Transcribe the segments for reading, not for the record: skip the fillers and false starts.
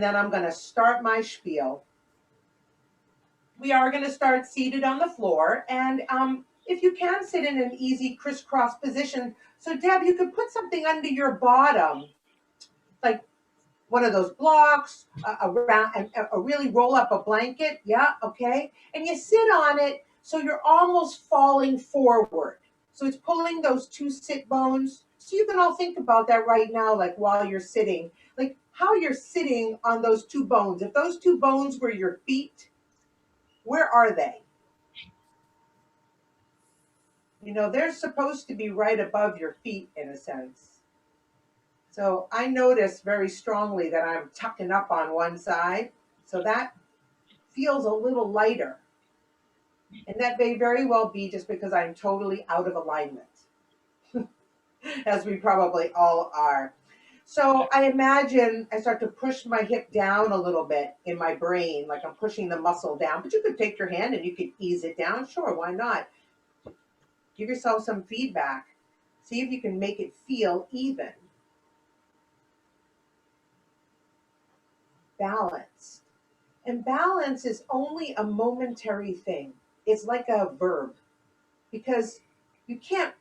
then I'm going to start my spiel. We are going to start seated on the floor, and if you can, sit in an easy crisscross position. So Deb, you could put something under your bottom, like one of those blocks, around, and really roll up a blanket. Yeah, okay. And you sit on it so you're almost falling forward. So it's pulling those two sit bones. So you can all think about that right now, like while you're sitting, like how you're sitting on those two bones. If those two bones were your feet, where are they? You know, they're supposed to be right above your feet in a sense. So I notice very strongly that I'm tucking up on one side. So that feels a little lighter. And that may very well be just because I'm totally out of alignment, as we probably all are. So I imagine I start to push my hip down a little bit in my brain, like I'm pushing the muscle down. But you could take your hand and you could ease it down. Sure, why not? Give yourself some feedback. See if you can make it feel even. Balance. And balance is only a momentary thing. It's like a verb because you can't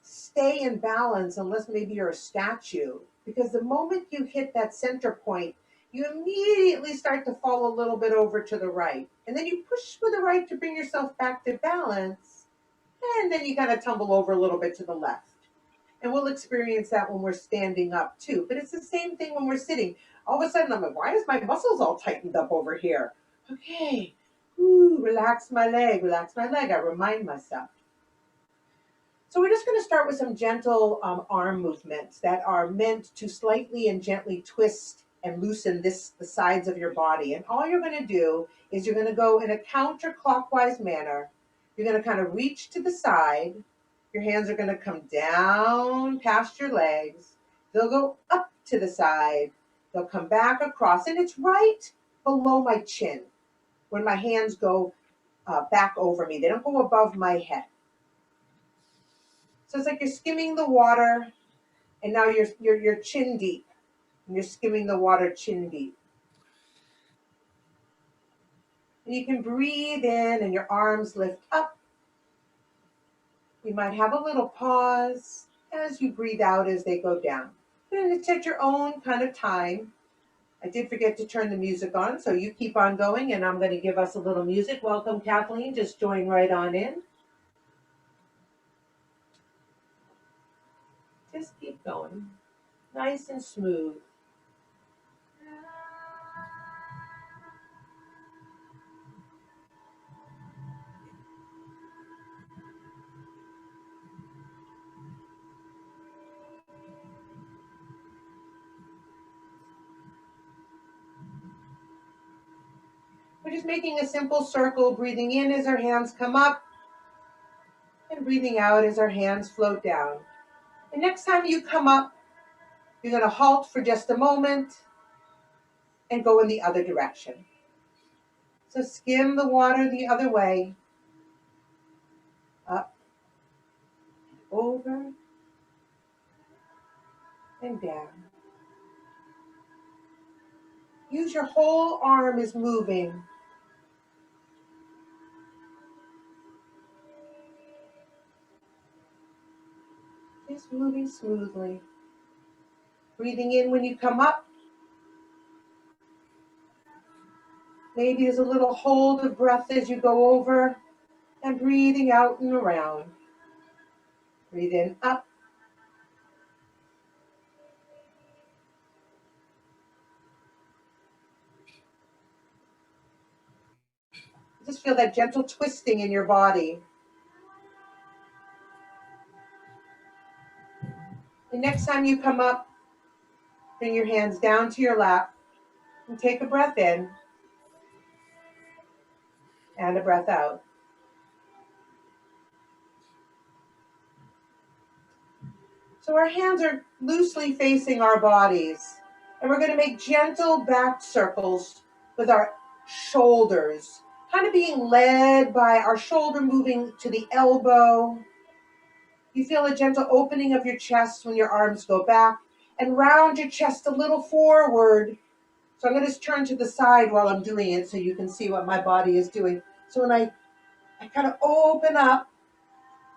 stay in balance unless maybe you're a statue. Because the moment you hit that center point, you immediately start to fall a little bit over to the right. And then you push with the right to bring yourself back to balance. And then you kind of tumble over a little bit to the left. And we'll experience that when we're standing up too. But it's the same thing when we're sitting. All of a sudden, I'm like, why is my muscles all tightened up over here? Okay. Ooh, relax my leg, relax my leg. I remind myself. So we're just going to start with some gentle arm movements that are meant to slightly and gently twist and loosen the sides of your body. And all you're going to do is you're going to go in a counterclockwise manner. You're going to kind of reach to the side. Your hands are going to come down past your legs. They'll go up to the side. They'll come back across. And it's right below my chin when my hands go back over me. They don't go above my head. So it's like you're skimming the water, and now you're chin deep, and you're skimming the water chin deep. And you can breathe in, and your arms lift up. You might have a little pause as you breathe out as they go down. And it's at your own kind of time. I did forget to turn the music on, so you keep on going, and I'm going to give us a little music. Welcome, Kathleen. Just join right on in. Just keep going. Nice and smooth. We're just making a simple circle, breathing in as our hands come up, and breathing out as our hands float down. And next time you come up, you're going to halt for just a moment and go in the other direction. So skim the water the other way, up, over, and down. Use your whole arm as moving. Just moving smoothly. Breathing in when you come up. Maybe there's a little hold of breath as you go over, and breathing out and around. Breathe in, up. Just feel that gentle twisting in your body. The next time you come up, bring your hands down to your lap and take a breath in and a breath out. So our hands are loosely facing our bodies, and we're going to make gentle back circles with our shoulders, kind of being led by our shoulder moving to the elbow. You feel a gentle opening of your chest when your arms go back, and round your chest a little forward So I'm going to turn to the side while I'm doing it so you can see what my body is doing. So when I kind of open up,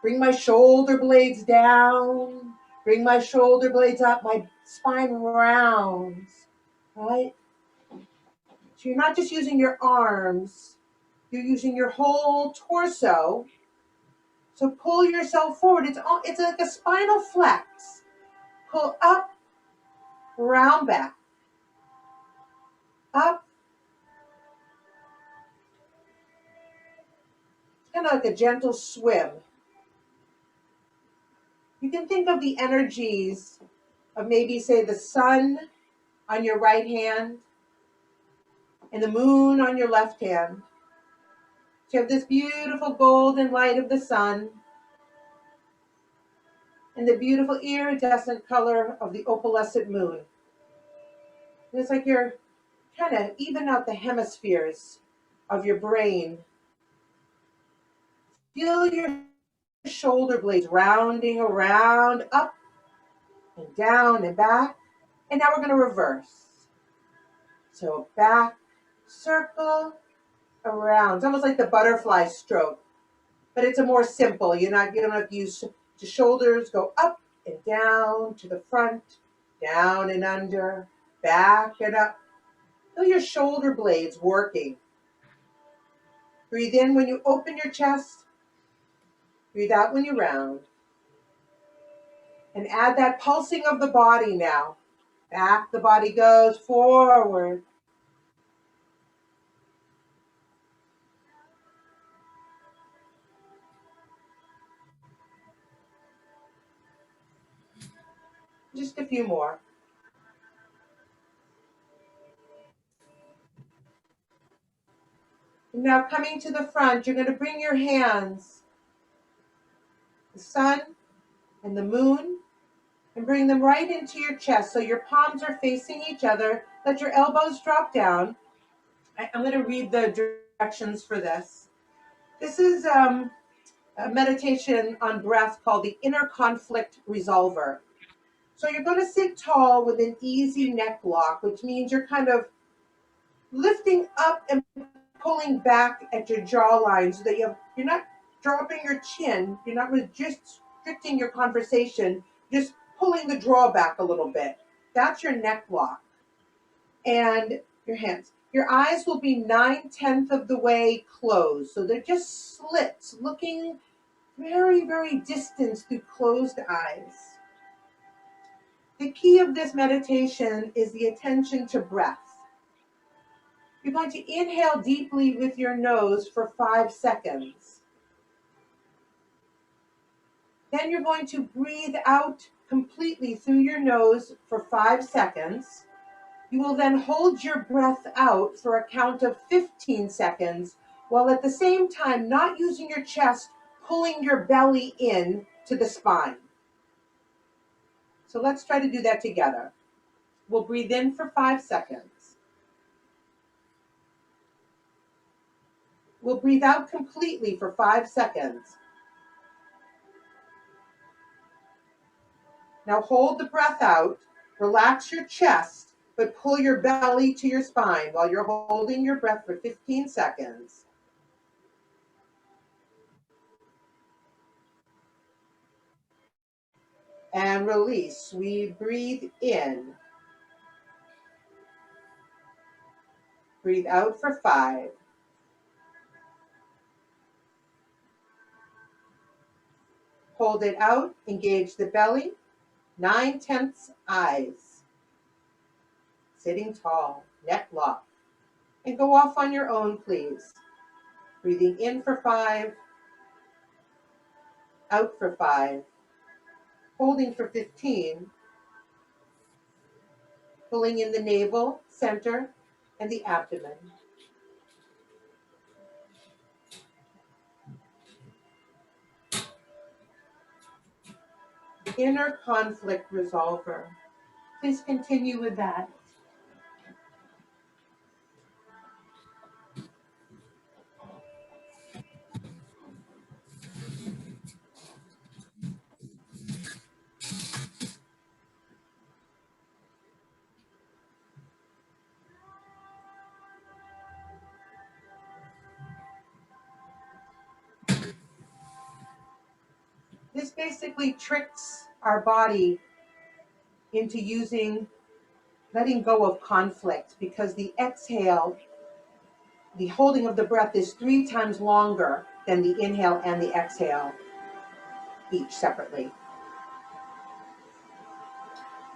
bring my shoulder blades down, bring my shoulder blades up, my spine rounds, right? So you're not just using your arms, you're using your whole torso. So pull yourself forward. It's like a spinal flex. Pull up, round back, up. It's kind of like a gentle swim. You can think of the energies of maybe, say, the sun on your right hand and the moon on your left hand. So you have this beautiful golden light of the sun and the beautiful iridescent color of the opalescent moon. And it's like you're kind of even out the hemispheres of your brain. Feel your shoulder blades rounding around, up and down and back. And now we're going to reverse. So back, circle, around. It's almost like the butterfly stroke, but it's a more simple. You don't have to use the shoulders. Go up and down to the front, down and under, back and up. Feel your shoulder blades working. Breathe in when you open your chest. Breathe out when you round. And add that pulsing of the body now. Back the body goes, forward. Just a few more. And now coming to the front, you're going to bring your hands, the sun and the moon, and bring them right into your chest. So your palms are facing each other. Let your elbows drop down. I'm going to read the directions for this. This is a meditation on breath called the Inner Conflict Resolver. So you're going to sit tall with an easy neck lock, which means you're kind of lifting up and pulling back at your jawline so that you're not dropping your chin. You're not just restricting your conversation, just pulling the jaw back a little bit. That's your neck lock. And your hands. Your eyes will be 9/10 of the way closed. So they're just slits, looking very, very distant through closed eyes. The key of this meditation is the attention to breath. You're going to inhale deeply with your nose for 5 seconds. Then you're going to breathe out completely through your nose for 5 seconds. You will then hold your breath out for a count of 15 seconds, while at the same time not using your chest, pulling your belly in to the spine. So let's try to do that together. We'll breathe in for 5 seconds. We'll breathe out completely for 5 seconds. Now hold the breath out, relax your chest, but pull your belly to your spine while you're holding your breath for 15 seconds. And release. We breathe in. Breathe out for 5. Hold it out, engage the belly, 9/10 eyes. Sitting tall, neck lock. And go off on your own, please. Breathing in for 5, out for 5, holding for 15, pulling in the navel, center, and the abdomen. Inner conflict resolver. Please continue with that. This basically tricks our body into letting go of conflict, because the exhale, the holding of the breath, is 3 times longer than the inhale and the exhale, each separately.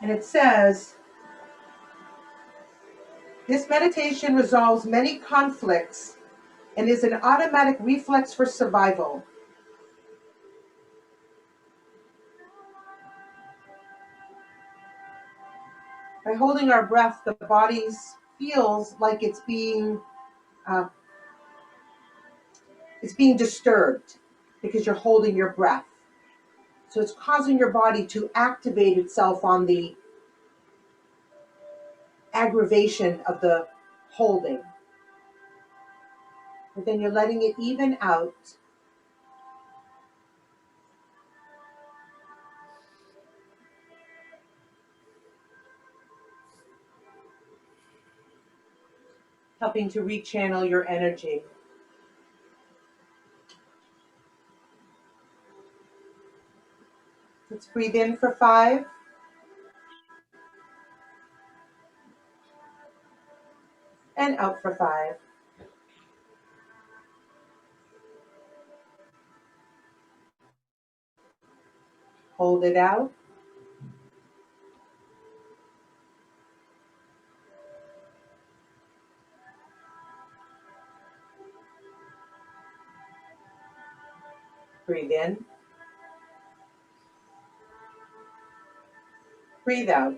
And it says, this meditation resolves many conflicts and is an automatic reflex for survival. By holding our breath, the body feels like it's being disturbed because you're holding your breath. So it's causing your body to activate itself on the aggravation of the holding. But then you're letting it even out. Helping to rechannel your energy. Let's breathe in for 5. And out for 5. Hold it out. Breathe in. Breathe out.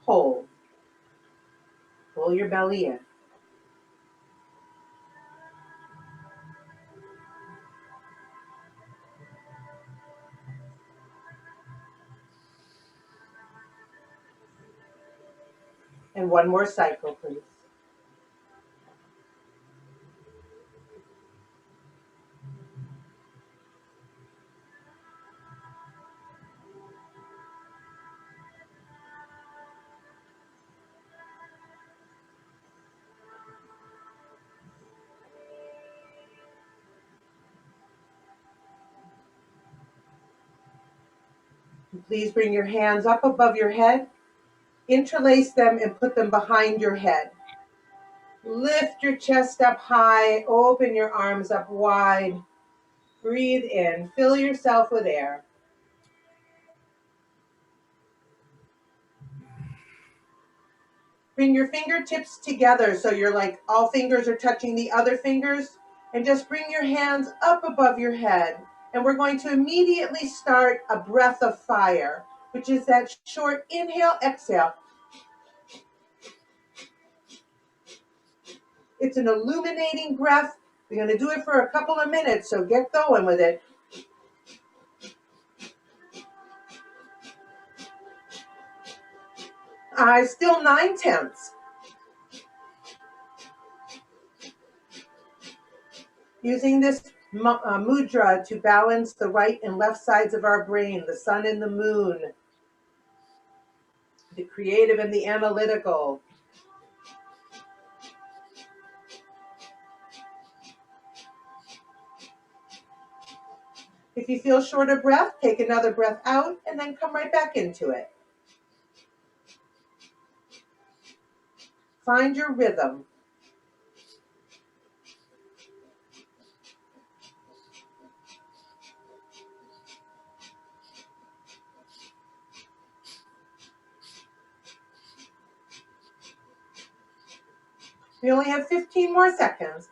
Hold. Pull your belly in. And one more cycle, please. Please bring your hands up above your head. Interlace them and put them behind your head. Lift your chest up high. Open your arms up wide. Breathe in. Fill yourself with air. Bring your fingertips together so you're like all fingers are touching the other fingers. And just bring your hands up above your head. And we're going to immediately start a breath of fire, which is that short inhale, exhale. It's an illuminating breath. We're going to do it for a couple of minutes, so get going with it. Still 9/10. Using this mudra to balance the right and left sides of our brain, the sun and the moon, the creative and the analytical. If you feel short of breath, take another breath out and then come right back into it. Find your rhythm. We only have 15 more seconds.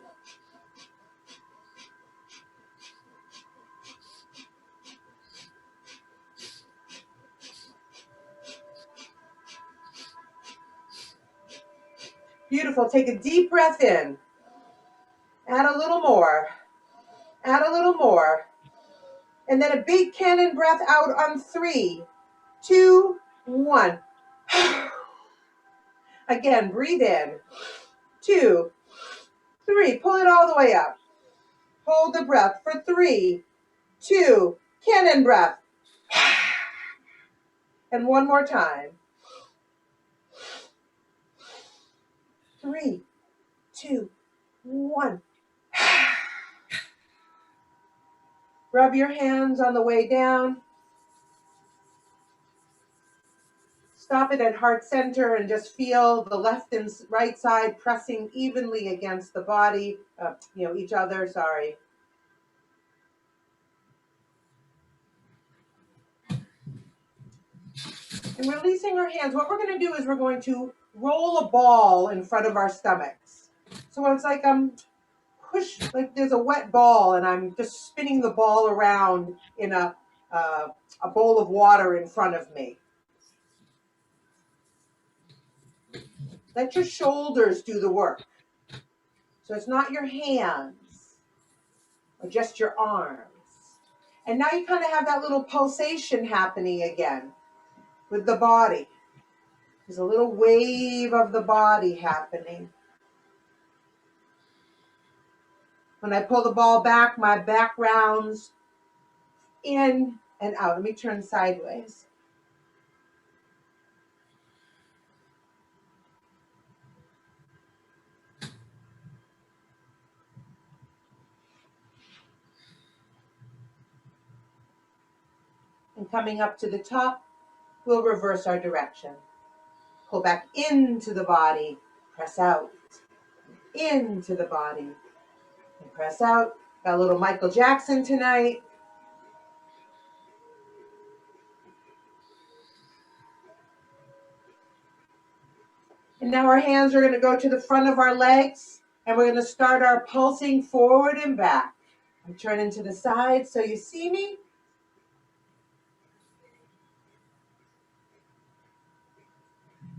Beautiful. Take a deep breath in. Add a little more. Add a little more. And then a big cannon breath out on 3, 2, 1. Again, breathe in. 2, 3. Pull it all the way up. Hold the breath for 3, 2. Cannon breath. And one more time. 3, 2, 1. Rub your hands on the way down. Stop it at heart center and just feel the left and right side pressing evenly against the body, each other, sorry. And releasing our hands, what we're going to do is we're going to roll a ball in front of our stomachs. So it's like like there's a wet ball and I'm just spinning the ball around in a bowl of water in front of me. Let your shoulders do the work. So it's not your hands or just your arms. And now you kind of have that little pulsation happening again with the body. There's a little wave of the body happening. When I pull the ball back, my back rounds in and out. Let me turn sideways. And coming up to the top, we'll reverse our direction. Pull back into the body, press out. Into the body, and press out. Got a little Michael Jackson tonight. And now our hands are going to go to the front of our legs, and we're going to start our pulsing forward and back. I'm turning to the side so you see me.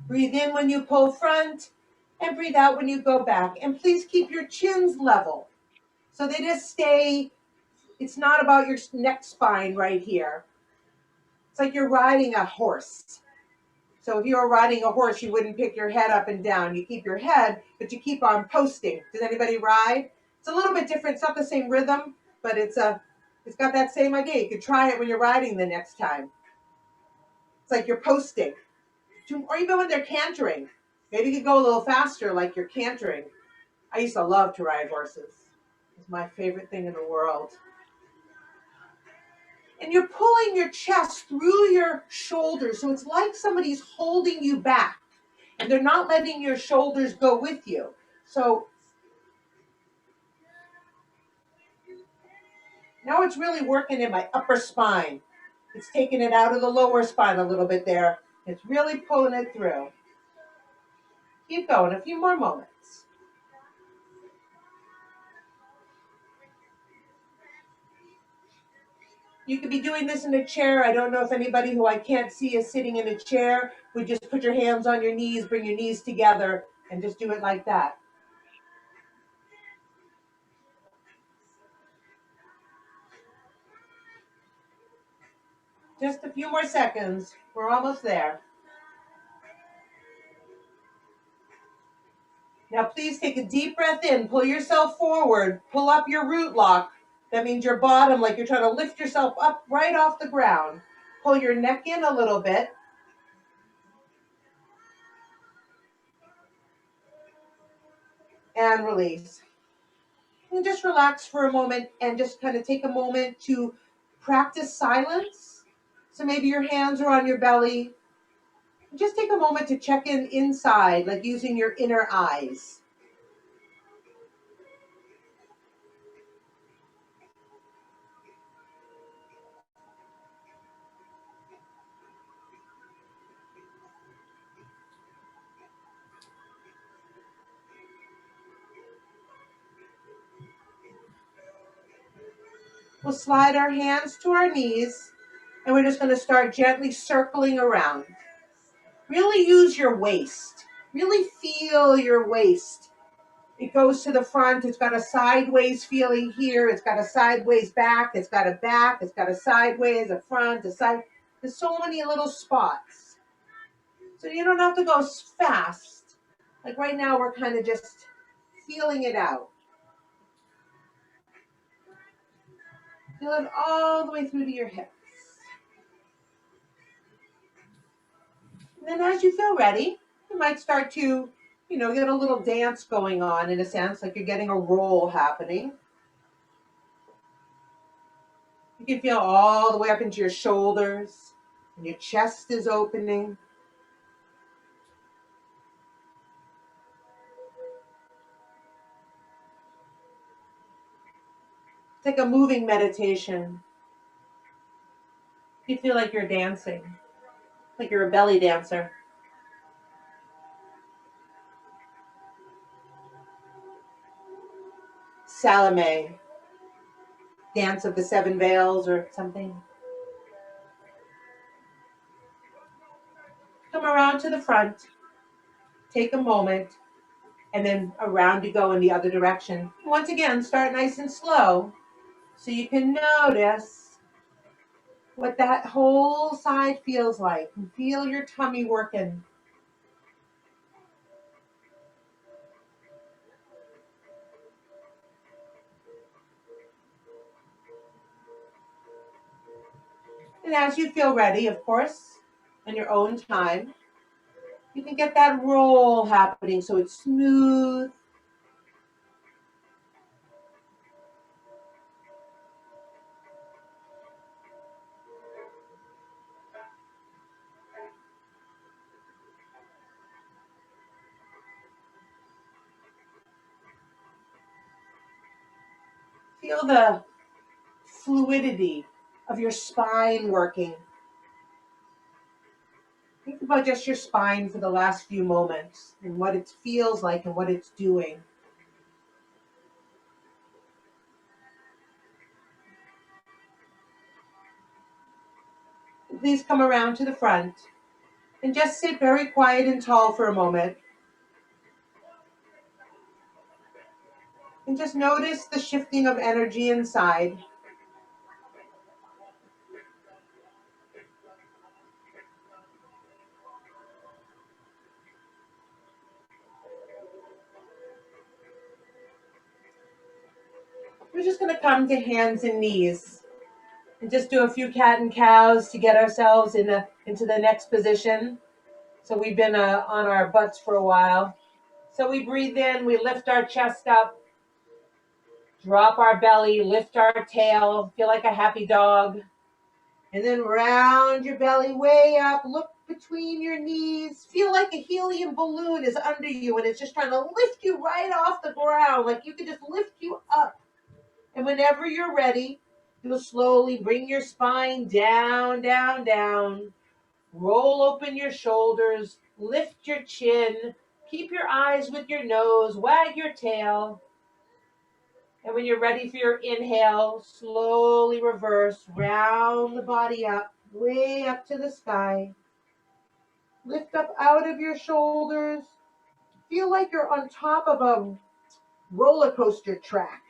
Breathe in when you pull front, and breathe out when you go back. And please keep your chins level so they just stay. It's not about your neck spine right here. It's like you're riding a horse. So if you were riding a horse, you wouldn't pick your head up and down. You keep your head, but you keep on posting. Does anybody ride? It's a little bit different. It's not the same rhythm, but it's got that same idea. You could try it when you're riding the next time. It's like you're posting. Or even when they're cantering. Maybe you could go a little faster like you're cantering. I used to love to ride horses. It's my favorite thing in the world. And you're pulling your chest through your shoulders. So it's like somebody's holding you back. And they're not letting your shoulders go with you. So now it's really working in my upper spine. It's taking it out of the lower spine a little bit there. It's really pulling it through. Keep going, a few more moments. You could be doing this in a chair. I don't know if anybody who I can't see is sitting in a chair. We just put your hands on your knees, bring your knees together, and just do it like that. Just a few more seconds. We're almost there. Now please take a deep breath in. Pull yourself forward. Pull up your root lock. That means your bottom, like you're trying to lift yourself up right off the ground. Pull your neck in a little bit. And release. And just relax for a moment and just kind of take a moment to practice silence. So maybe your hands are on your belly. Just take a moment to check in inside, like using your inner eyes. We'll slide our hands to our knees, and we're just going to start gently circling around. Really use your waist. Really feel your waist. It goes to the front. It's got a sideways feeling here. It's got a sideways back. It's got a back. It's got a sideways, a front, a side. There's so many little spots. So you don't have to go fast. Like right now, we're kind of just feeling it out. Feel it all the way through to your hips. And then as you feel ready, you might start to, get a little dance going on in a sense, like you're getting a roll happening. You can feel all the way up into your shoulders, and your chest is opening. It's like a moving meditation. You feel like you're dancing, like you're a belly dancer. Salome, Dance of the Seven Veils or something. Come around to the front, take a moment, and then around you go in the other direction. Once again, start nice and slow so you can notice what that whole side feels like. And feel your tummy working. And as you feel ready, of course, in your own time, you can get that roll happening so it's smooth. Feel the fluidity of your spine working. Think about just your spine for the last few moments and what it feels like and what it's doing. Please come around to the front and just sit very quiet and tall for a moment. And just notice the shifting of energy inside. We're just going to come to hands and knees and just do a few cat and cows to get ourselves into the next position. So we've been on our butts for a while. So we breathe in, we lift our chest up, drop our belly, lift our tail, feel like a happy dog. And then round your belly way up, look between your knees, feel like a helium balloon is under you and it's just trying to lift you right off the ground, like you could just lift you up. And whenever you're ready, you'll slowly bring your spine down, down, down. Roll open your shoulders, lift your chin, keep your eyes with your nose, wag your tail. And when you're ready for your inhale, slowly reverse, round the body up, way up to the sky. Lift up out of your shoulders. Feel like you're on top of a roller coaster track.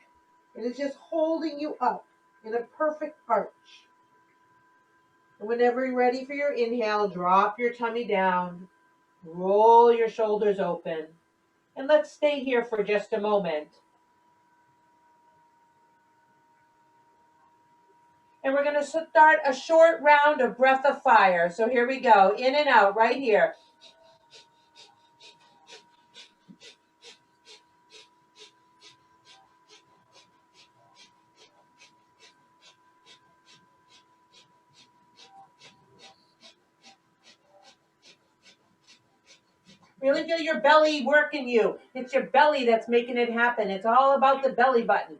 And it's just holding you up in a perfect arch. And whenever you're ready for your inhale, drop your tummy down, roll your shoulders open. And let's stay here for just a moment. And we're going to start a short round of breath of fire. So here we go, in and out right here. Really feel your belly working you. It's your belly that's making it happen. It's all about the belly button.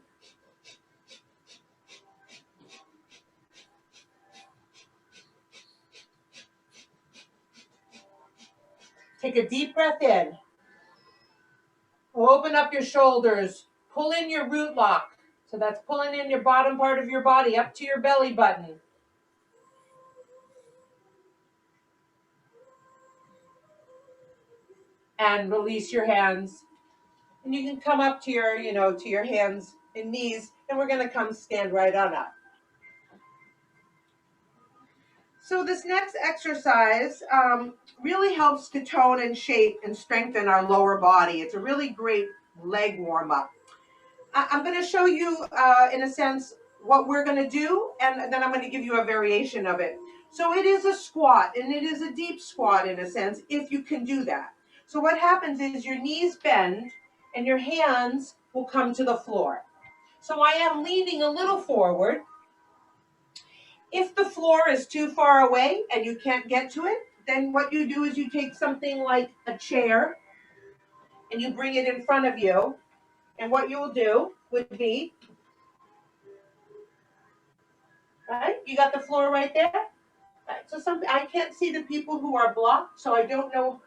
Take a deep breath in. Open up your shoulders. Pull in your root lock. So that's pulling in your bottom part of your body up to your belly button. And release your hands. And you can come up to your, to your hands and knees. And we're going to come stand right on up. So this next exercise really helps to tone and shape and strengthen our lower body. It's a really great leg warm up. I'm going to show you, in a sense, what we're going to do, and then I'm going to give you a variation of it. So it is a squat, and it is a deep squat in a sense, if you can do that. So what happens is your knees bend, and your hands will come to the floor. So I am leaning a little forward, If the floor is too far away and you can't get to it, then what you do is you take something like a chair and you bring it in front of you. And what you'll do would be, right? You got the floor right there. Right. So I can't see the people who are blocked, so I don't know,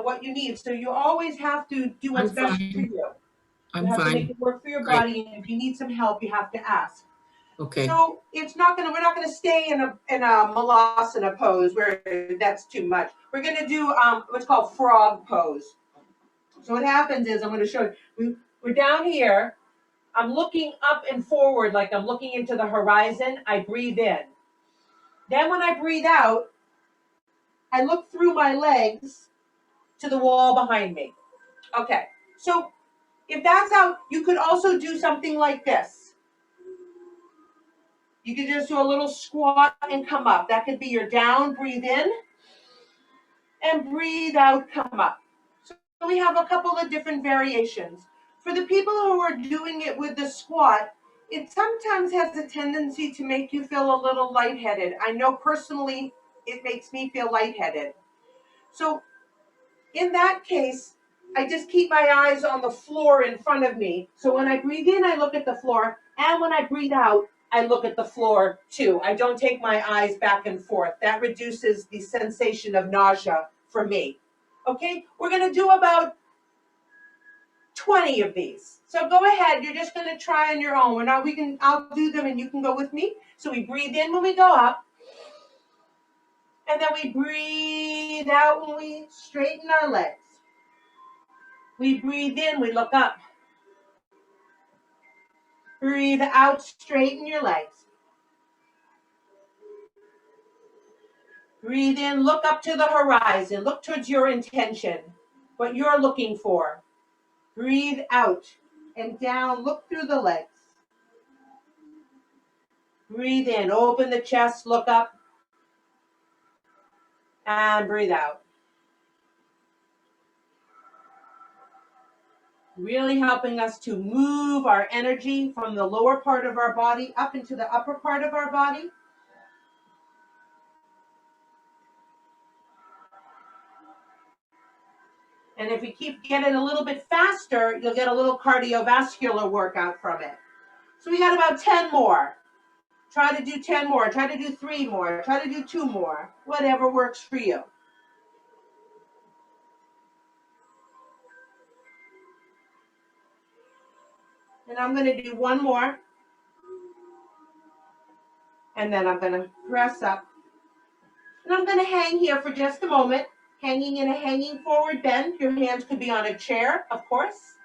what you need. So you always have to do I'm what's best for fine. you. You I'm have to make fine. it work for your Great. body, and if you need some help, you have to ask. Okay. So we're not gonna stay in a malasana pose where that's too much. We're gonna do what's called frog pose. So what happens is I'm gonna show you. We're down here. I'm looking up and forward like I'm looking into the horizon. I breathe in. Then when I breathe out, I look through my legs to the wall behind me. Okay. So if that's how, you could also do something like this. You could just do a little squat and come up. That could be your down, breathe in, and breathe out, come up. So we have a couple of different variations. For the people who are doing it with the squat, it sometimes has a tendency to make you feel a little lightheaded. I know personally it makes me feel lightheaded. So in that case, I just keep my eyes on the floor in front of me. So when I breathe in, I look at the floor. And when I breathe out, I look at the floor too. I don't take my eyes back and forth. That reduces the sensation of nausea for me. Okay, we're going to do about 20 of these. So go ahead. You're just going to try on your own. I'll do them and you can go with me. So we breathe in when we go up. And then we breathe out when we straighten our legs. We breathe in, we look up. Breathe out, straighten your legs. Breathe in, look up to the horizon. Look towards your intention, what you're looking for. Breathe out and down, look through the legs. Breathe in, open the chest, look up. And breathe out. Really helping us to move our energy from the lower part of our body up into the upper part of our body. And if we keep getting a little bit faster, you'll get a little cardiovascular workout from it. So we got about 10 more. Try to do 10 more. Try to do 3 more. Try to do 2 more. Whatever works for you. And I'm going to do 1 more. And then I'm going to press up. And I'm going to hang here for just a moment. Hanging in a hanging forward bend. Your hands could be on a chair, of course.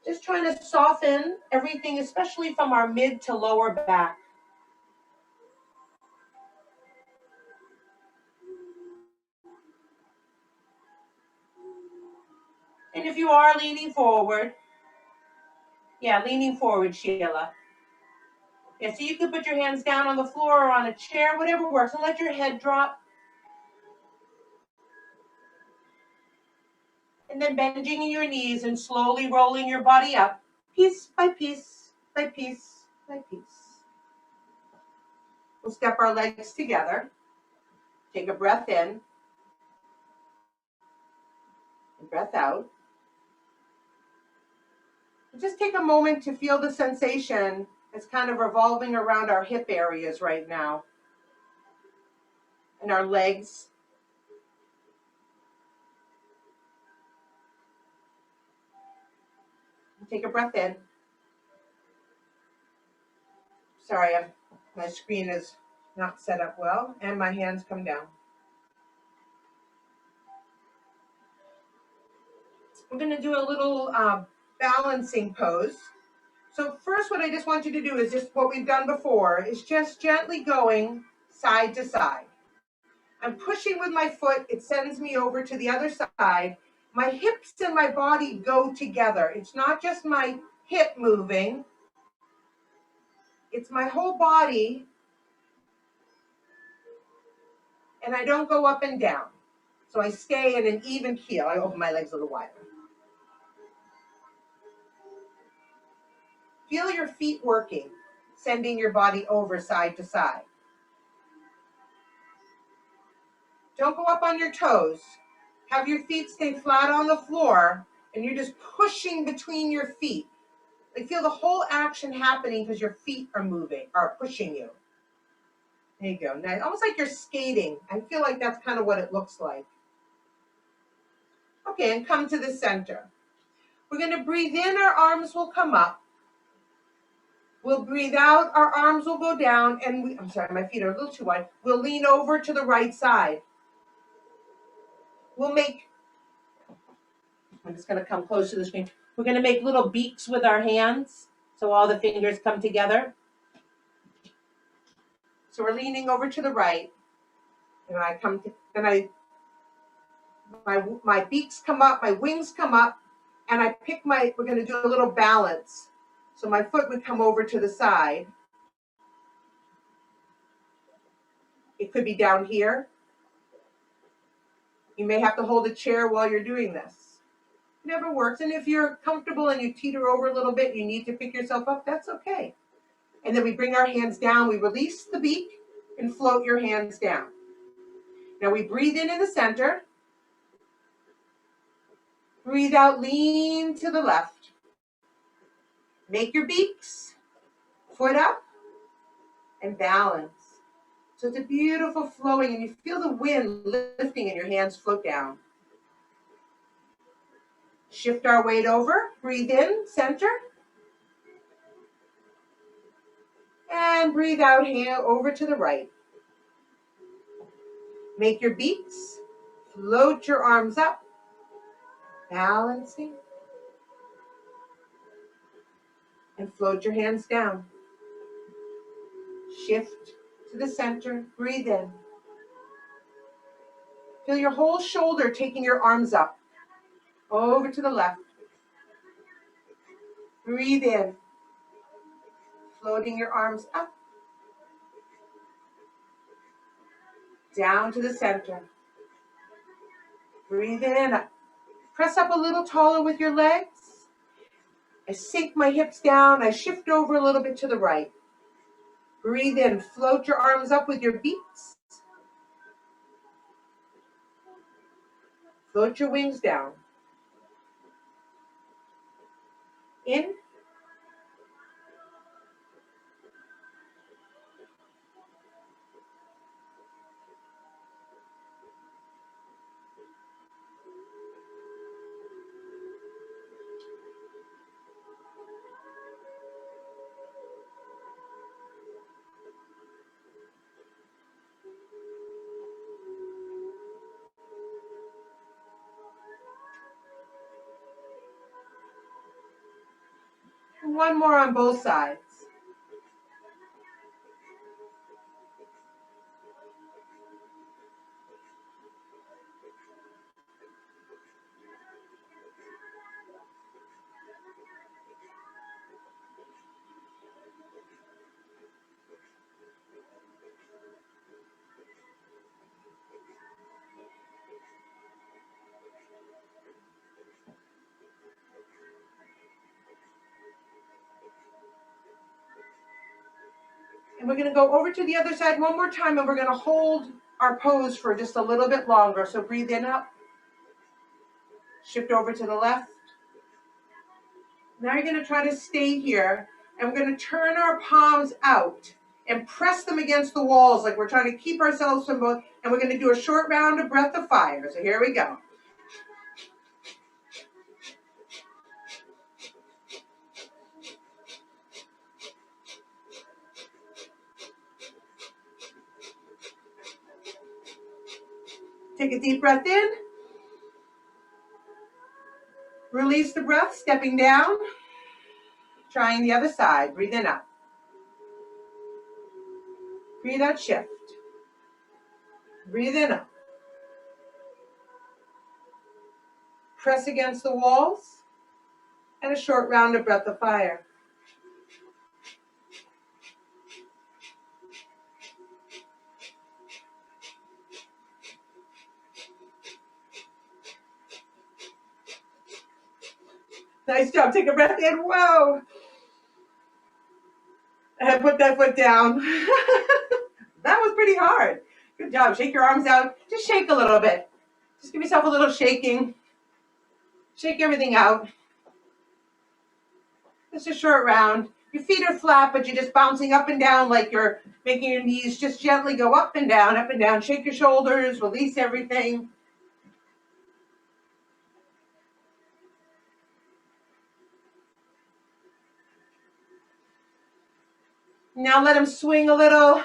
Just trying to soften everything, especially from our mid to lower back. And if you are leaning forward, leaning forward, Sheila. Yeah, so you can put your hands down on the floor or on a chair, whatever works, and let your head drop. And then bending your knees and slowly rolling your body up, piece by piece, by piece, by piece. We'll step our legs together. Take a breath in and breath out. And just take a moment to feel the sensation that's kind of revolving around our hip areas right now and our legs. Take a breath in. Sorry, my screen is not set up well, and my hands come down. I'm going to do a little balancing pose. So first, what I just want you to do is just what we've done before, is just gently going side to side. I'm pushing with my foot. It sends me over to the other side. My hips and my body go together. It's not just my hip moving. It's my whole body. And I don't go up and down. So I stay in an even keel. I open my legs a little wider. If Feel your feet working, sending your body over side to side. Don't go up on your toes. Have your feet stay flat on the floor, and you're just pushing between your feet. Like feel the whole action happening because your feet are moving, are pushing you. There you go. Now, almost like you're skating. I feel like that's kind of what it looks like. Okay, and come to the center. We're going to breathe in, our arms will come up. We'll breathe out, our arms will go down, and I'm sorry, my feet are a little too wide. We'll lean over to the right side. I'm just going to come close to the screen. We're going to make little beaks with our hands, so all the fingers come together. So we're leaning over to the right, and my beaks come up, my wings come up, and we're going to do a little balance. So my foot would come over to the side. It could be down here. You may have to hold a chair while you're doing this. It never works. And if you're comfortable and you teeter over a little bit, you need to pick yourself up, that's okay. And then we bring our hands down, we release the beak and float your hands down. Now we breathe in the center. Breathe out, lean to the left. Make your beaks, foot up, and balance. So it's a beautiful flowing, and you feel the wind lifting and your hands float down. Shift our weight over, breathe in, center. And breathe out, hand over to the right. Make your beaks, float your arms up, balancing. And float your hands down. Shift to the center, breathe in. Feel your whole shoulder taking your arms up, over to the left. Breathe in, floating your arms up, down to the center. Breathe in, up. Press up a little taller with your legs. I sink my hips down, I shift over a little bit to the right. Breathe in, float your arms up with your beaks. Float your wings down. In. One more on both sides. And we're going to go over to the other side one more time, and we're going to hold our pose for just a little bit longer. So breathe in, up. Shift over to the left. Now you're going to try to stay here, and we're going to turn our palms out and press them against the walls like we're trying to keep ourselves from both. And we're going to do a short round of breath of fire. So here we go. Take a deep breath in. Release the breath, stepping down. Trying the other side. Breathe in, up. Breathe out, shift. Breathe in, up. Press against the walls. And a short round of breath of fire. Nice job. Take a breath in. Whoa. I put that foot down. That was pretty hard. Good job. Shake your arms out. Just shake a little bit. Just give yourself a little shaking. Shake everything out. Just a short round. Your feet are flat, but you're just bouncing up and down like you're making your knees just gently go up and down, up and down. Shake your shoulders, release everything. Now let them swing a little.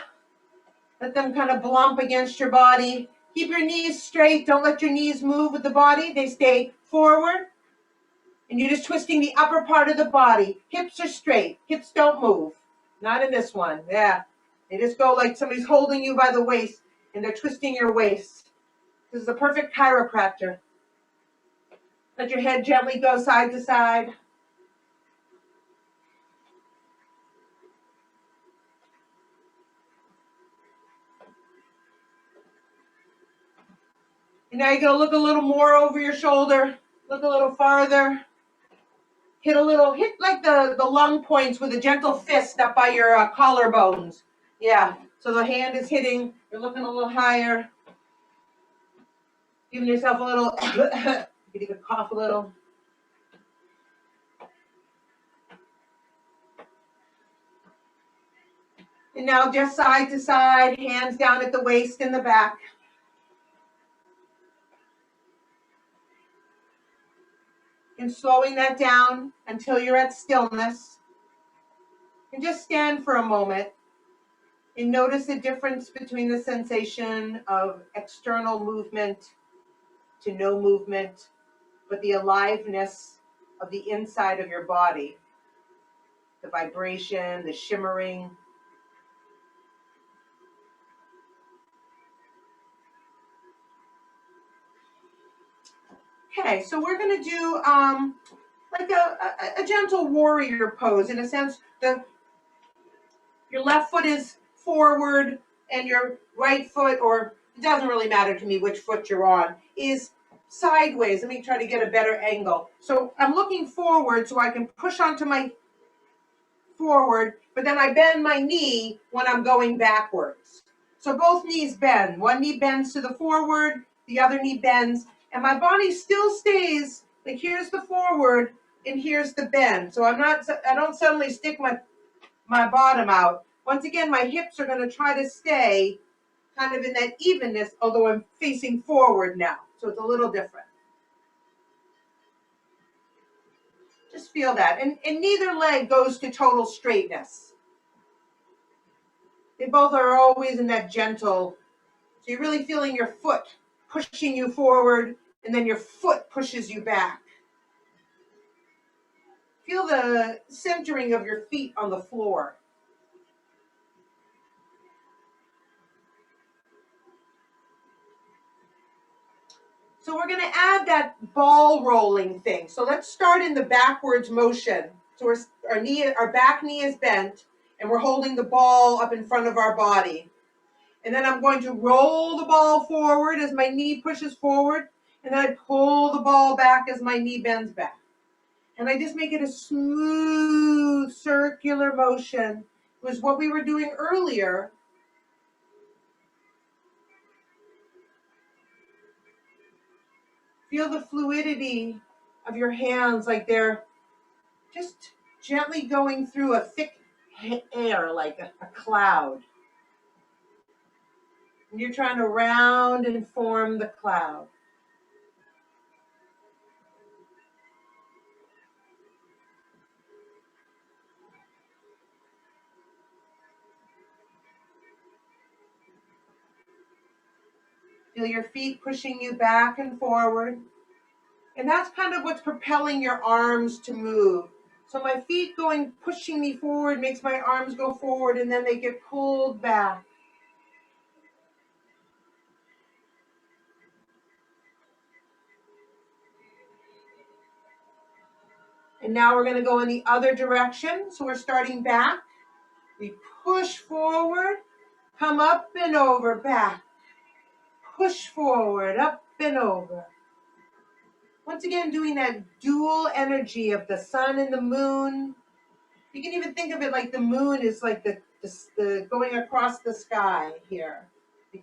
Let them kind of blump against your body. Keep your knees straight. Don't let your knees move with the body. They stay forward. And you're just twisting the upper part of the body. Hips are straight. Hips don't move. Not in this one. Yeah. They just go like somebody's holding you by the waist and they're twisting your waist. This is a perfect chiropractor. Let your head gently go side to side. And now you're going to look a little more over your shoulder. Look a little farther. Hit like the lung points with a gentle fist up by your collarbones. Yeah. So the hand is hitting. You're looking a little higher. Giving yourself a little, you can cough a little. And now just side to side, hands down at the waist and the back. And slowing that down until you're at stillness. And just stand for a moment and notice the difference between the sensation of external movement to no movement, but the aliveness of the inside of your body, the vibration, the shimmering. Okay, so we're going to do like a gentle warrior pose. In a sense, your left foot is forward and your right foot, or it doesn't really matter to me which foot you're on, is sideways. Let me try to get a better angle. So I'm looking forward so I can push onto my forward, but then I bend my knee when I'm going backwards. So both knees bend. One knee bends to the forward, the other knee bends, and my body still stays, like here's the forward and here's the bend. So I don't suddenly stick my bottom out. Once again, my hips are going to try to stay kind of in that evenness, although I'm facing forward now. So it's a little different. Just feel that. And neither leg goes to total straightness. They both are always in that gentle. So you're really feeling your foot pushing you forward, and then your foot pushes you back. Feel the centering of your feet on the floor. So we're going to add that ball rolling thing. So let's start in the backwards motion. So our back knee is bent, and we're holding the ball up in front of our body. And then I'm going to roll the ball forward as my knee pushes forward, and then I pull the ball back as my knee bends back. And I just make it a smooth circular motion. It was what we were doing earlier. Feel the fluidity of your hands, like they're just gently going through a thick air, like a cloud. And you're trying to round and form the cloud. Feel your feet pushing you back and forward. And that's kind of what's propelling your arms to move. So my feet pushing me forward makes my arms go forward, and then they get pulled back. And now we're going to go in the other direction. So we're starting back. We push forward, come up and over, back. Push forward, up and over. Once again, doing that dual energy of the sun and the moon. You can even think of it like the moon is like the going across the sky here.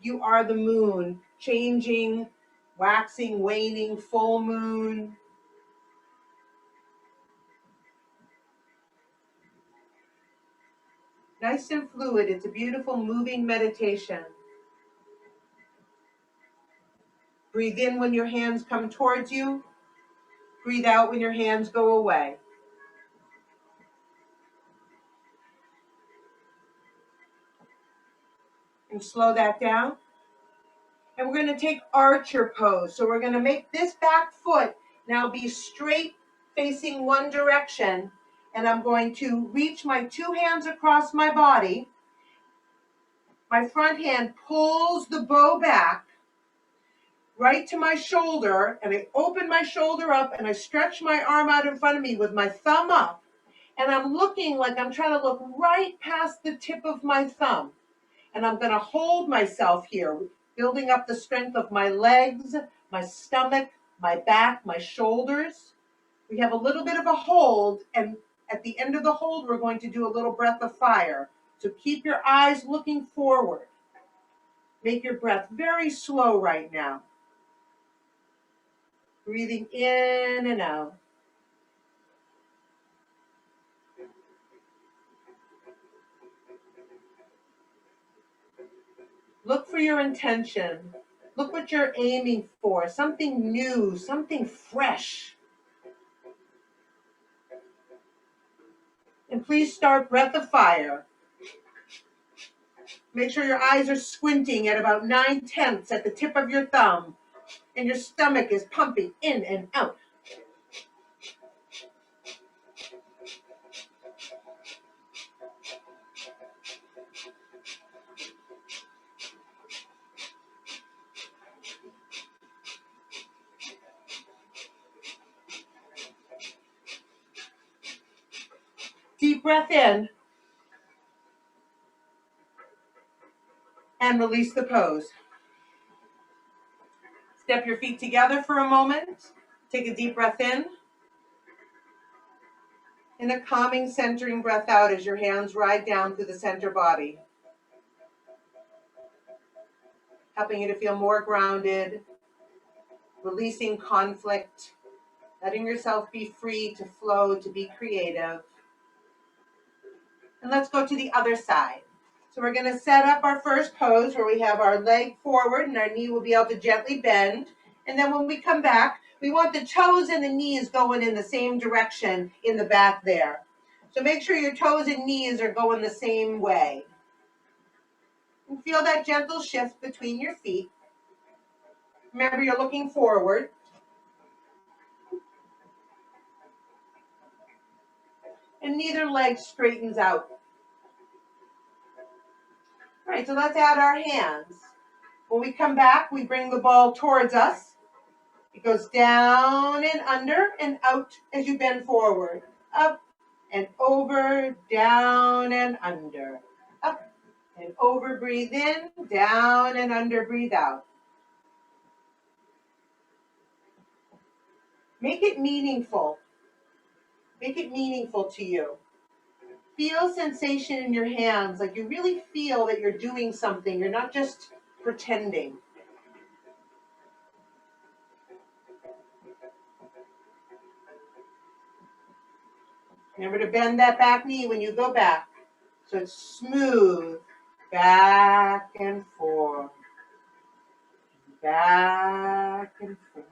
You are the moon, changing, waxing, waning, full moon. Nice and fluid. It's a beautiful moving meditation. Breathe in when your hands come towards you. Breathe out when your hands go away. And slow that down. And we're going to take archer pose. So we're going to make this back foot now be straight facing one direction. And I'm going to reach my two hands across my body. My front hand pulls the bow back right to my shoulder. And I open my shoulder up and I stretch my arm out in front of me with my thumb up. And I'm looking like I'm trying to look right past the tip of my thumb. And I'm going to hold myself here, building up the strength of my legs, my stomach, my back, my shoulders. We have a little bit of a hold, and at the end of the hold, we're going to do a little breath of fire. So keep your eyes looking forward. Make your breath very slow right now. Breathing in and out. Look for your intention. Look what you're aiming for. Something new, something fresh. And please start breath of fire. Make sure your eyes are squinting at about 9/10 at the tip of your thumb. And your stomach is pumping in and out. Deep breath in. And release the pose. Step your feet together for a moment. Take a deep breath in. And a calming, centering breath out as your hands ride down through the center body. Helping you to feel more grounded. Releasing conflict. Letting yourself be free to flow, to be creative. And let's go to the other side. So we're going to set up our first pose where we have our leg forward and our knee will be able to gently bend. And then when we come back, we want the toes and the knees going in the same direction in the back there. So make sure your toes and knees are going the same way. And feel that gentle shift between your feet. Remember, you're looking forward. And neither leg straightens out. All right, so let's add our hands. When we come back, we bring the ball towards us. It goes down and under and out as you bend forward. Up and over, down and under. Up and over, breathe in, down and under, breathe out. Make it meaningful. Make it meaningful to you. Feel sensation in your hands, like you really feel that you're doing something. You're not just pretending. Remember to bend that back knee when you go back. So it's smooth, back and forth, back and forth.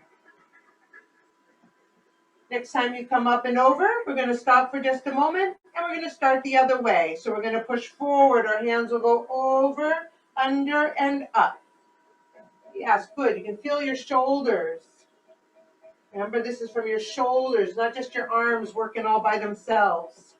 Next time you come up and over, we're going to stop for just a moment, and we're going to start the other way. So we're going to push forward. Our hands will go over, under, and up. Yes, good. You can feel your shoulders. Remember, this is from your shoulders, not just your arms working all by themselves.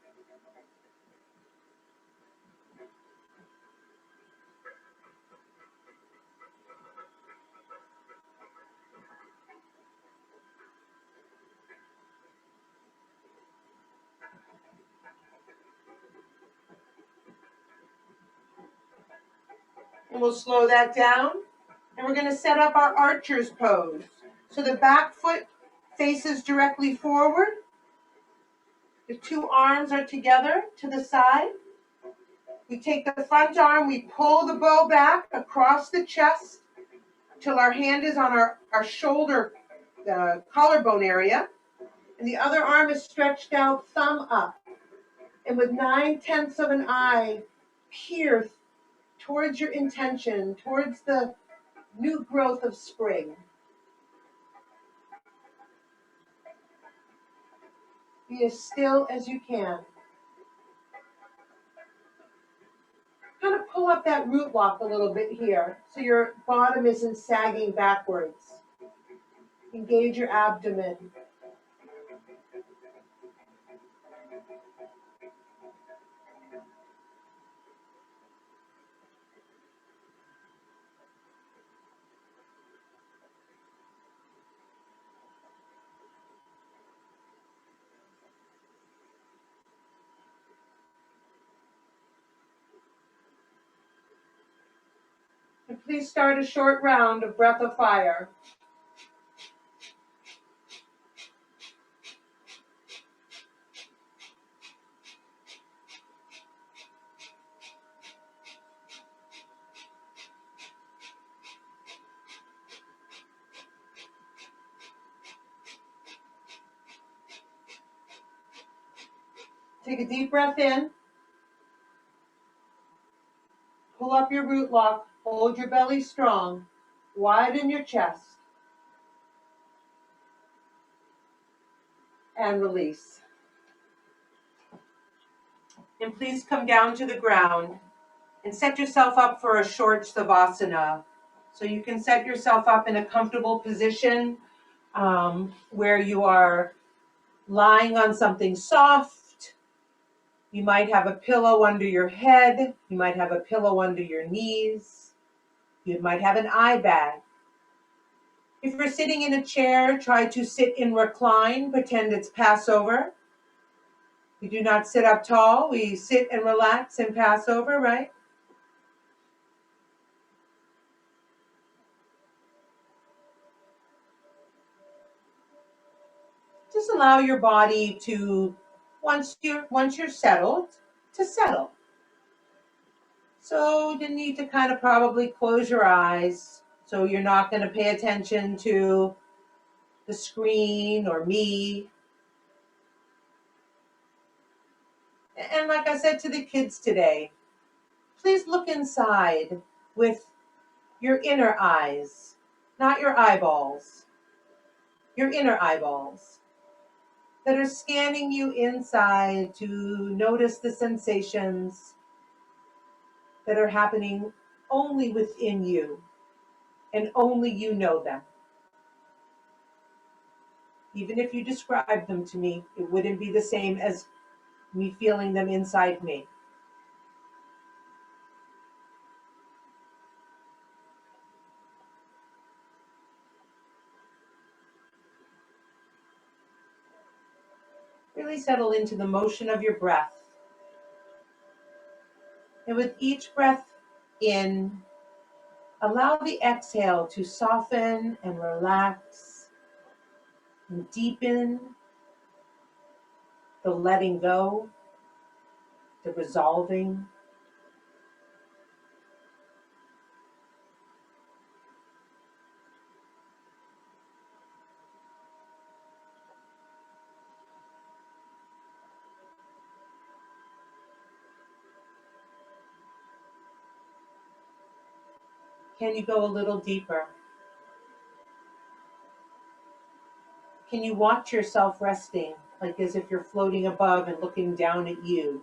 And we'll slow that down. And we're going to set up our archer's pose. So the back foot faces directly forward. The two arms are together to the side. We take the front arm, we pull the bow back across the chest till our hand is on our shoulder, collarbone area. And the other arm is stretched out, thumb up. And with 9/10 of an eye, peer towards your intention, towards the new growth of spring. Be as still as you can. Kind of pull up that root lock a little bit here so your bottom isn't sagging backwards. Engage your abdomen. And please start a short round of breath of fire. Take a deep breath in. Pull up your root lock. Hold your belly strong. Widen your chest. And release. And please come down to the ground and set yourself up for a short Savasana. So you can set yourself up in a comfortable position where you are lying on something soft. You might have a pillow under your head. You might have a pillow under your knees. You might have an eye bag. If you're sitting in a chair, try to sit in recline. Pretend it's Passover. We do not sit up tall. We sit and relax in Passover, right? Just allow your body to, once you're settled, to settle. So you need to kind of probably close your eyes so you're not going to pay attention to the screen or me. And like I said to the kids today, please look inside with your inner eyes, not your eyeballs, your inner eyeballs that are scanning you inside to notice the sensations that are happening only within you, and only you know them. Even if you describe them to me, it wouldn't be the same as me feeling them inside me. Really settle into the motion of your breath. And with each breath in, allow the exhale to soften and relax and deepen the letting go, the resolving. Can you go a little deeper? Can you watch yourself resting, like as if you're floating above and looking down at you?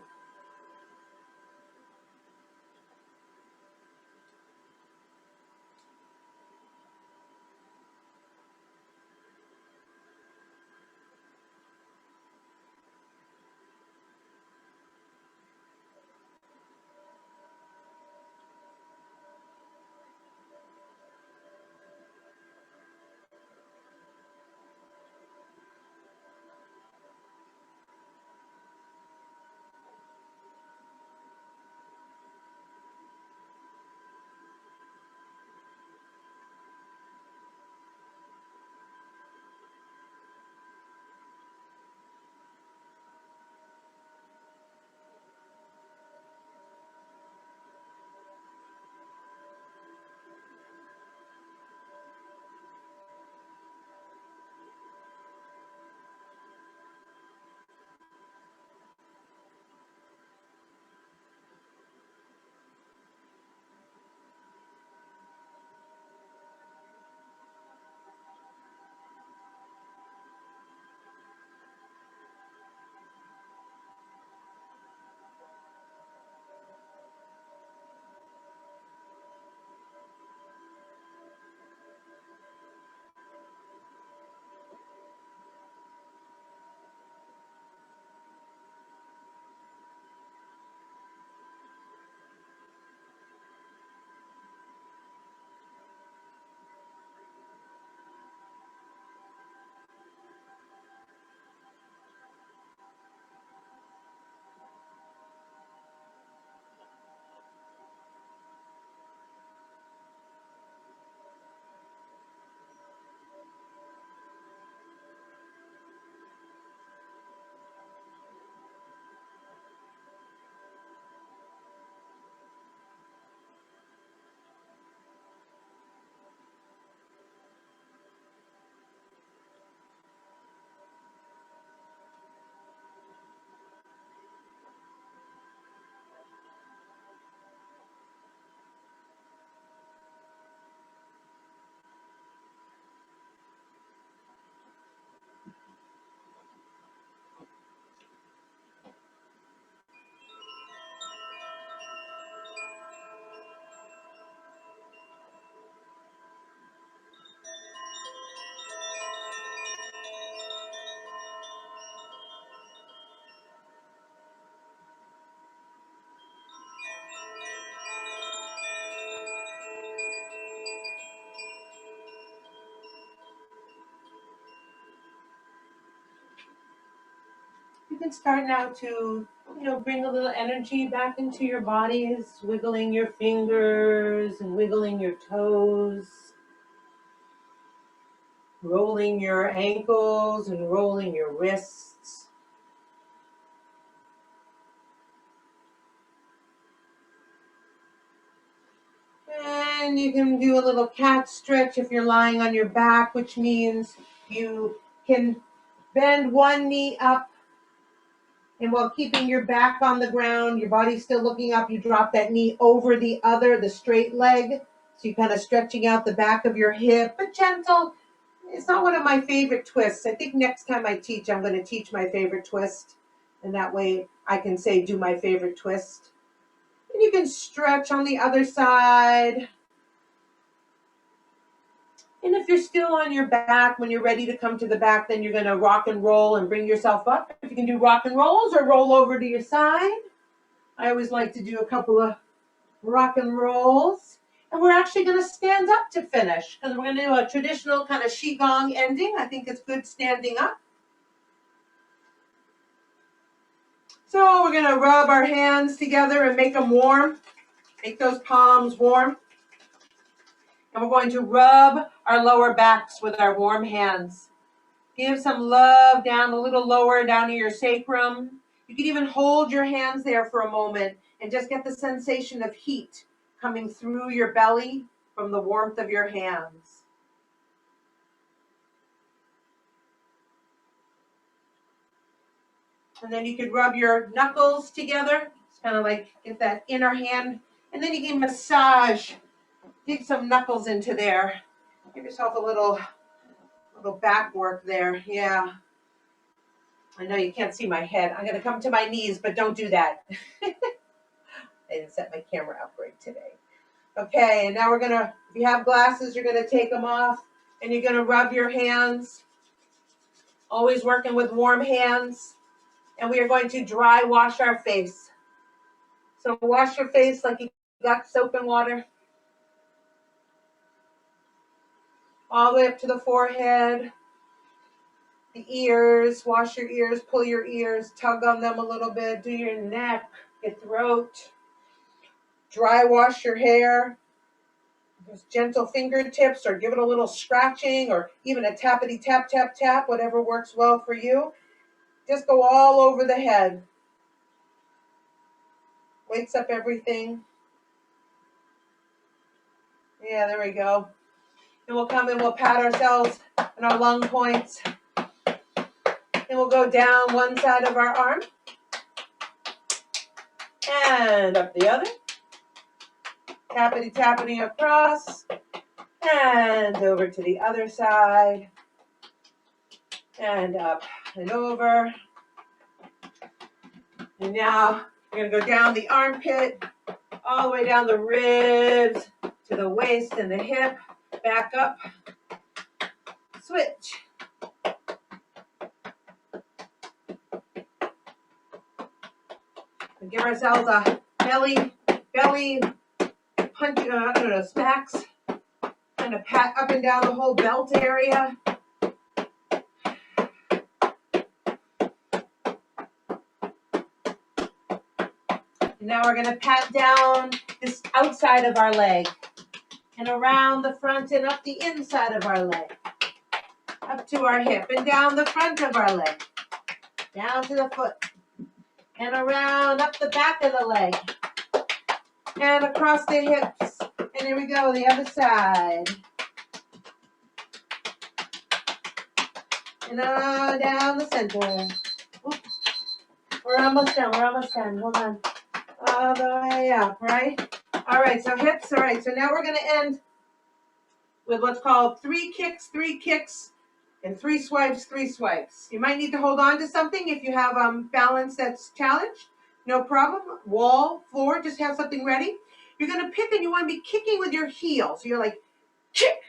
can start now to, bring a little energy back into your bodies, wiggling your fingers and wiggling your toes, rolling your ankles and rolling your wrists. And you can do a little cat stretch if you're lying on your back, which means you can bend one knee up, and while keeping your back on the ground, your body's still looking up, you drop that knee over the other, the straight leg. So you're kind of stretching out the back of your hip, but gentle. It's not one of my favorite twists. I think next time I teach, I'm going to teach my favorite twist. And that way I can say, do my favorite twist. And you can stretch on the other side. And if you're still on your back, when you're ready to come to the back, then you're going to rock and roll and bring yourself up. If you can do rock and rolls or roll over to your side. I always like to do a couple of rock and rolls. And we're actually going to stand up to finish because we're going to do a traditional kind of Qigong ending. I think it's good standing up. So we're going to rub our hands together and make them warm. Make those palms warm. And we're going to rub our lower backs with our warm hands. Give some love down a little lower, down to your sacrum. You can even hold your hands there for a moment and just get the sensation of heat coming through your belly from the warmth of your hands. And then you could rub your knuckles together. It's kind of like get that inner hand. And then you can massage. Dig some knuckles into there. Give yourself a little back work there. Yeah. I know you can't see my head. I'm going to come to my knees, but don't do that. I didn't set my camera up right today. Okay, and now we're going to, if you have glasses, you're going to take them off, and you're going to rub your hands. Always working with warm hands. And we are going to dry wash our face. So wash your face like you got soap and water. All the way up to the forehead. The ears, wash your ears, pull your ears, tug on them a little bit, do your neck, your throat. Dry wash your hair. Just gentle fingertips, or give it a little scratching, or even a tappity tap, tap, tap, whatever works well for you. Just go all over the head. Wakes up everything. Yeah, there we go. And we'll come and we'll pat ourselves in our lung points. And we'll go down one side of our arm. And up the other. Tappity, tappity across. And over to the other side. And up and over. And now we're going to go down the armpit, all the way down the ribs, to the waist and the hip. Back up. Switch. And give ourselves a belly punch, smacks. Kind of pat up and down the whole belt area. And now we're going to pat down this outside of our leg. And around the front and up the inside of our leg. Up to our hip and down the front of our leg. Down to the foot. And around up the back of the leg. And across the hips. And here we go, the other side. And down the center. Oops. We're almost done. Hold on. All the way up, right? All right, so hips. All right, so now we're going to end with what's called 3 kicks, and 3 swipes. You might need to hold on to something if you have balance that's challenged. No problem. Wall, floor, just have something ready. You're going to pick and you want to be kicking with your heel. So you're like, kick.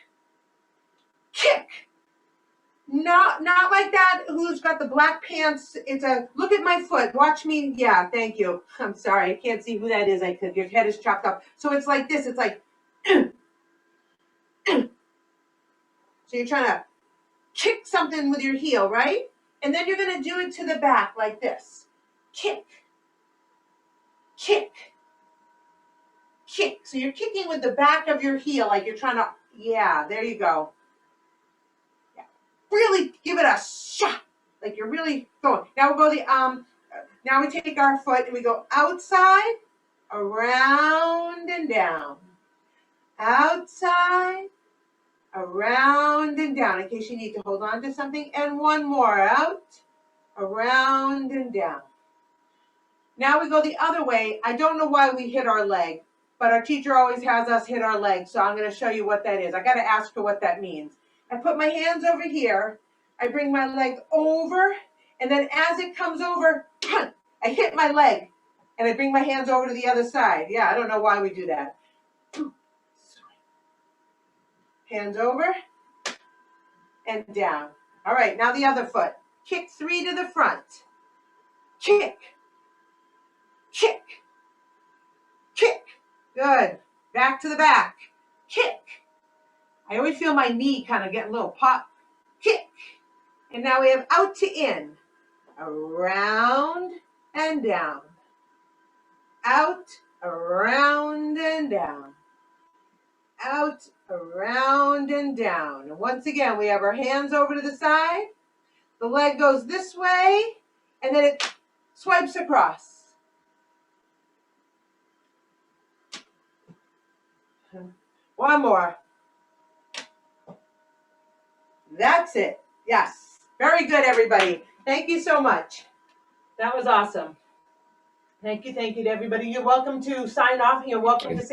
Not like that who's got the black pants. It's a, look at my foot. Watch me. Yeah, thank you. I'm sorry. I can't see who that is. Your head is chopped up. So it's like this. It's like, so you're trying to kick something with your heel, right? And then you're going to do it to the back like this. Kick, kick, kick. So you're kicking with the back of your heel like you're trying to, yeah, there you go. Yeah. Really give it a shot, like you're really going. Now we'll go now we take our foot and we go outside, around and down. Outside, around and down, in case you need to hold on to something. And one more, out, around and down. Now we go the other way. I don't know why we hit our leg, but our teacher always has us hit our leg, so I'm going to show you what that is. I got to ask her what that means. I put my hands over here, I bring my leg over, and then as it comes over, I hit my leg, and I bring my hands over to the other side. Yeah, I don't know why we do that. Hands over and down. All right, now the other foot. Kick 3 to the front. Kick, kick, kick. Good. Back to the back. Kick. I always feel my knee kind of get a little pop. Kick. And now we have out to in. Around and down. Out, around and down. Out, around and down. And once again, we have our hands over to the side. The leg goes this way, and then it swipes across. One more. That's it. Yes. Very good, everybody. Thank you so much. That was awesome. Thank you to everybody. You're welcome to sign off, and you're welcome to say